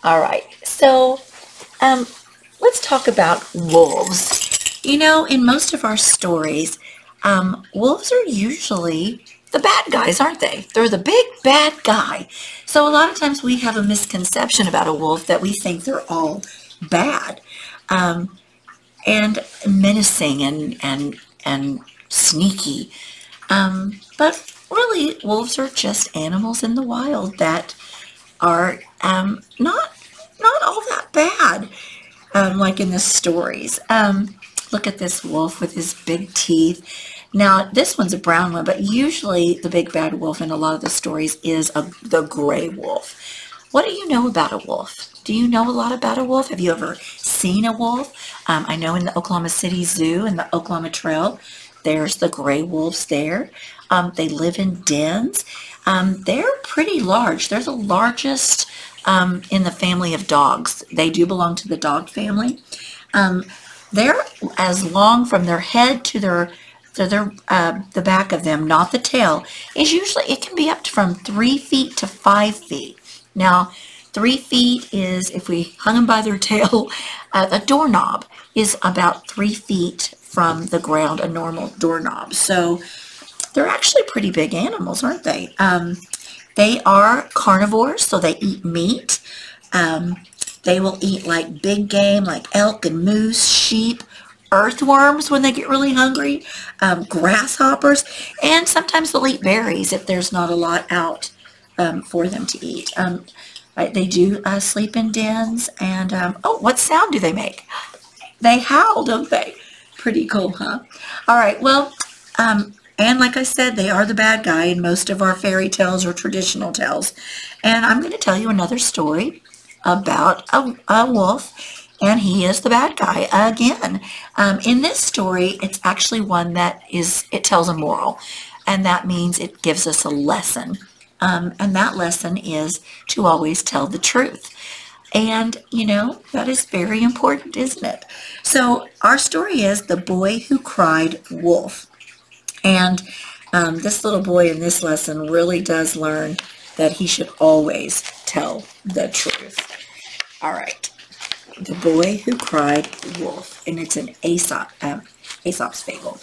All right. So, um, let's talk about wolves. You know, in most of our stories, wolves are usually the bad guys, aren't they? They're the big bad guy. So a lot of times we have a misconception about a wolf that we think they're all bad, um, and menacing and sneaky. But really, wolves are just animals in the wild that are not all that bad, like in the stories. Look at this wolf with his big teeth. Now, this one's a brown one, but usually the big bad wolf in a lot of the stories is the gray wolf. What do you know about a wolf? Do you know a lot about a wolf? Have you ever seen a wolf? I know in the Oklahoma City Zoo and the Oklahoma Trail, there's the gray wolves there. They live in dens. They're pretty large. They're the largest in the family of dogs. They do belong to the dog family. Um, they're as long from their head to their the back of them, not the tail, is usually it can be up to from 3 feet to 5 feet. Now, 3 feet is if we hung them by their tail, a doorknob is about 3 feet from the ground, a normal doorknob. So they're actually pretty big animals, aren't they? They are carnivores, so they eat meat. Um, they will eat like big game, like elk and moose, sheep, earthworms when they get really hungry, grasshoppers, and sometimes they'll eat berries if there's not a lot out for them to eat. They do sleep in dens, and oh, what sound do they make? They howl, don't they? Pretty cool, huh? All right, well, and like I said, they are the bad guy in most of our fairy tales or traditional tales. And I'm going to tell you another story about a wolf, and he is the bad guy again. In this story, it's actually one that it tells a moral, and that means it gives us a lesson. And that lesson is to always tell the truth. And, you know, that is very important, isn't it? So our story is The Boy Who Cried Wolf. And this little boy in this lesson really does learn that he should always tell the truth. All right. The Boy Who Cried Wolf. And it's an Aesop's fable.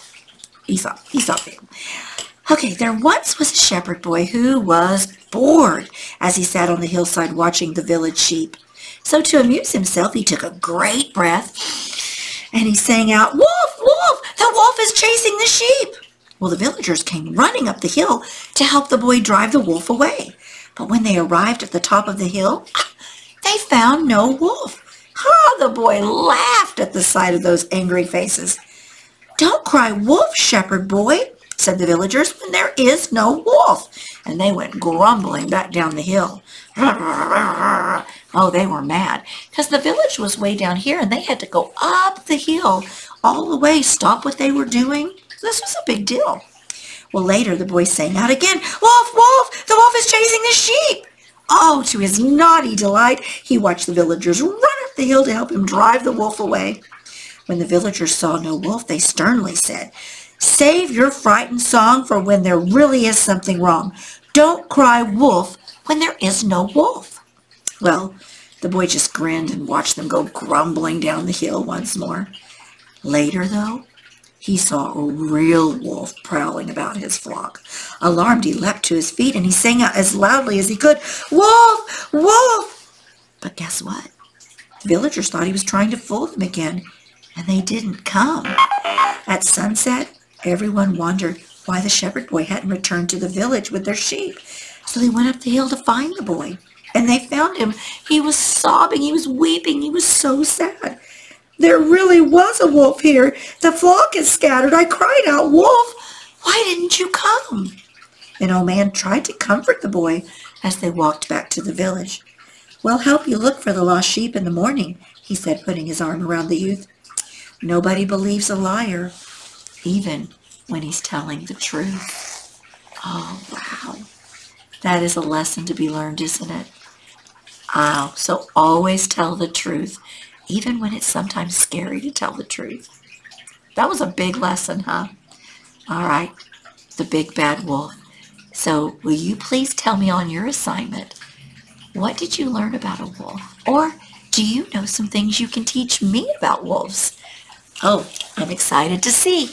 Aesop fable. Okay, there once was a shepherd boy who was bored as he sat on the hillside watching the village sheep. So to amuse himself, he took a great breath and he sang out, "Wolf, wolf, the wolf is chasing the sheep." Well, the villagers came running up the hill to help the boy drive the wolf away. But when they arrived at the top of the hill, they found no wolf. The boy laughed at the sight of those angry faces. "Don't cry wolf, shepherd boy," said the villagers, "when there is no wolf." And they went grumbling back down the hill. Oh, they were mad because the village was way down here and they had to go up the hill all the way, stop what they were doing. This was a big deal. Well, later the boy sang out again, "Wolf, wolf, the wolf is chasing the sheep." Oh, to his naughty delight, he watched the villagers run up the hill to help him drive the wolf away. When the villagers saw no wolf, they sternly said, "Save your frightened song for when there really is something wrong. Don't cry wolf when there is no wolf." Well, the boy just grinned and watched them go grumbling down the hill once more. Later, though, he saw a real wolf prowling about his flock. Alarmed, he leapt to his feet and he sang out as loudly as he could, "Wolf! Wolf!" But guess what? The villagers thought he was trying to fool them again, and they didn't come. At sunset, everyone wondered why the shepherd boy hadn't returned to the village with their sheep. So they went up the hill to find the boy, and they found him. He was sobbing, he was weeping, he was so sad. "There really was a wolf here. The flock is scattered. I cried out, 'Wolf, why didn't you come?'" An old man tried to comfort the boy as they walked back to the village. "We'll help you look for the lost sheep in the morning," he said, putting his arm around the youth. Nobody believes a liar, even when he's telling the truth. Oh, wow. That is a lesson to be learned, isn't it? Oh, so always tell the truth, even when it's sometimes scary to tell the truth. That was a big lesson, huh? All right, the big bad wolf. So will you please tell me on your assignment, what did you learn about a wolf? Or do you know some things you can teach me about wolves? Oh, I'm excited to see.